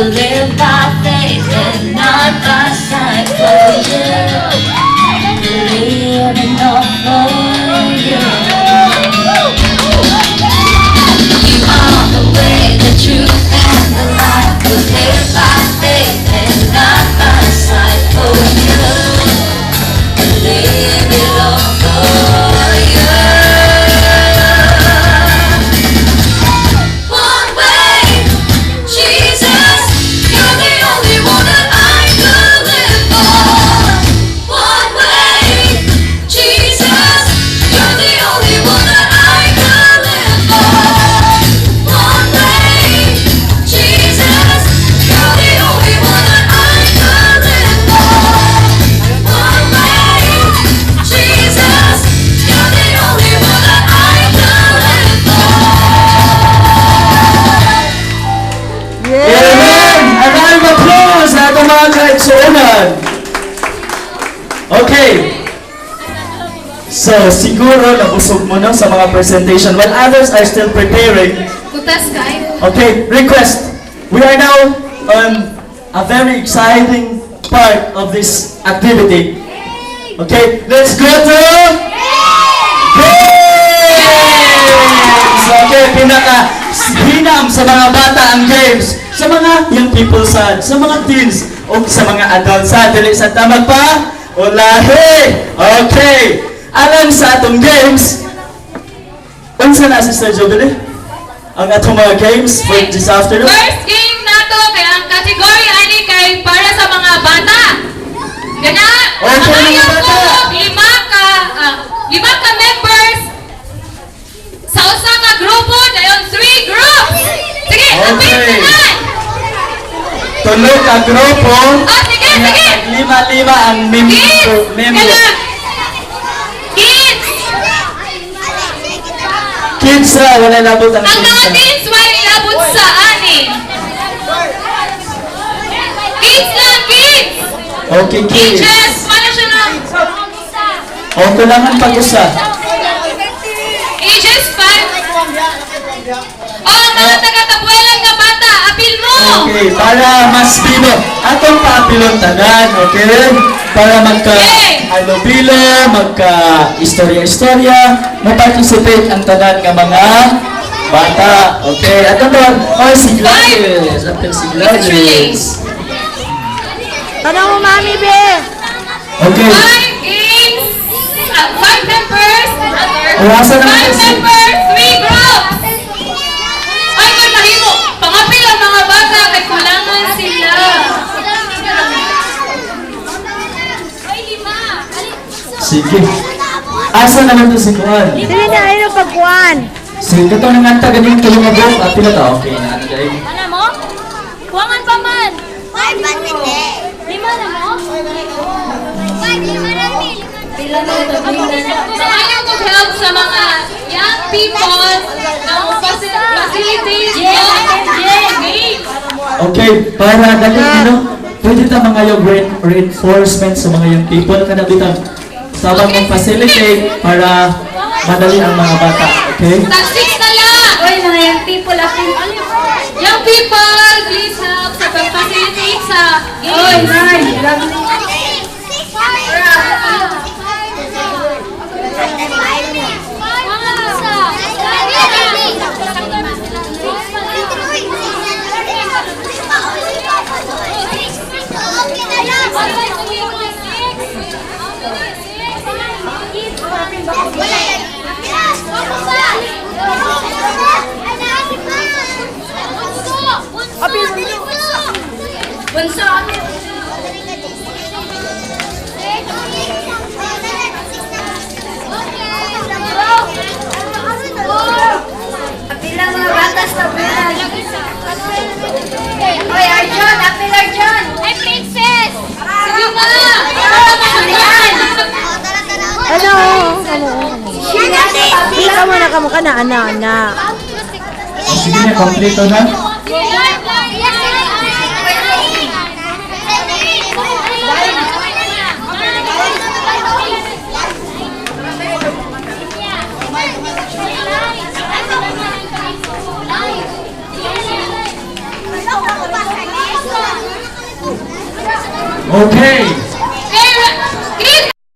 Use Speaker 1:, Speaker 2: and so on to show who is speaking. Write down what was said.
Speaker 1: will live by faith and not by sight. For you, live and not for you. You are the way, the truth, and the life. Will live by faith and not by sight. For you, live it all for you. One way, Jesus, you're the only one that I could live for. One way, Jesus, you're the only one that I could live for. One way, Jesus, you're the only one that I could live for. One way, Jesus, you're the only one that I could live for.
Speaker 2: Amen! A round of applause sa ating mga kaigsuunan. Okay. So, siguro nabusog mo na sa mga presentation while others are still preparing.
Speaker 1: Kutas kay.
Speaker 2: Okay, request. We are now on a very exciting part of this activity. Okay, let's go to games! Okay, pinaka-hinam sa mga bata ang games. Sa mga young people sad, sa mga teens, o sa mga adult sad. Dili sa tamag pa, o lahi! Okay, alam sa atong games, unsa na Sister Jubilee? Ang atong mga games for this afternoon?
Speaker 1: First game nato kay ang category ani kay para sa mga bata. Gana,
Speaker 2: Okay,
Speaker 1: ang
Speaker 2: mga
Speaker 1: ayaw ko
Speaker 2: bata.
Speaker 1: lima ka members sa usa ka grupo dayon 3 groups. Sige,
Speaker 2: Okay.
Speaker 1: apil na.
Speaker 2: Tulo ka grupo.
Speaker 1: Oh, sige, sige.
Speaker 2: Lima-lima ang member.
Speaker 1: Gana. Kids.
Speaker 2: Kids wala labot ang
Speaker 1: Ang mga
Speaker 2: kids.
Speaker 1: kids wala ilabot sa ani. Kids lang, kids.
Speaker 2: Okay, kids.
Speaker 1: Ages, paano siya lang?
Speaker 2: O, kulangan pag-usa.
Speaker 1: Ages 5. Oh, mga taga-tabuelan nga bata, apil mo!
Speaker 2: Okay, para mas bibo. Atong paapilon tanan, okay? Para magka-alobilo, magka-istorya-istorya, ma-participate ang tanan nga mga bata. Okay, atong doon, oh, si Gladys. Apil si Gladys.
Speaker 3: Tanong mo, Mami, be!
Speaker 2: Okay.
Speaker 1: 5 games, 5 members,
Speaker 2: Asa na
Speaker 1: 5 members, 3 groups! Ay, kung mahimo, pangapil ang mga bata, kay kulangan sila.
Speaker 2: Sige. Asa naman to si Kuan?
Speaker 3: Dili na ayun ang pagkuhan.
Speaker 2: Sige, ito nang anta ganing tulong mo. Apil na to. Okay, na.
Speaker 1: Ano mo? Kuwangan pa man. Lima na mo? So, ayaw ko help sa mga young people na facilitate games.
Speaker 2: Okay, para dali pwede ta mga yung reinforcement sa mga young people kada bitang sabang mag-facilitate para madali ang mga bata, okay?
Speaker 1: Tag-6 na lang! Uy, mga young people, young people, please help sa pag-facilitate sa games. Uy, bunso.
Speaker 3: Bilang mga batas na bilang. Hoy, Arjun! Apil, Arjun!
Speaker 1: Ay, princess! Sige nga!
Speaker 3: Ano? Bilang mo na kamukha na, anak.
Speaker 2: Sige na, kompleto na. Okay.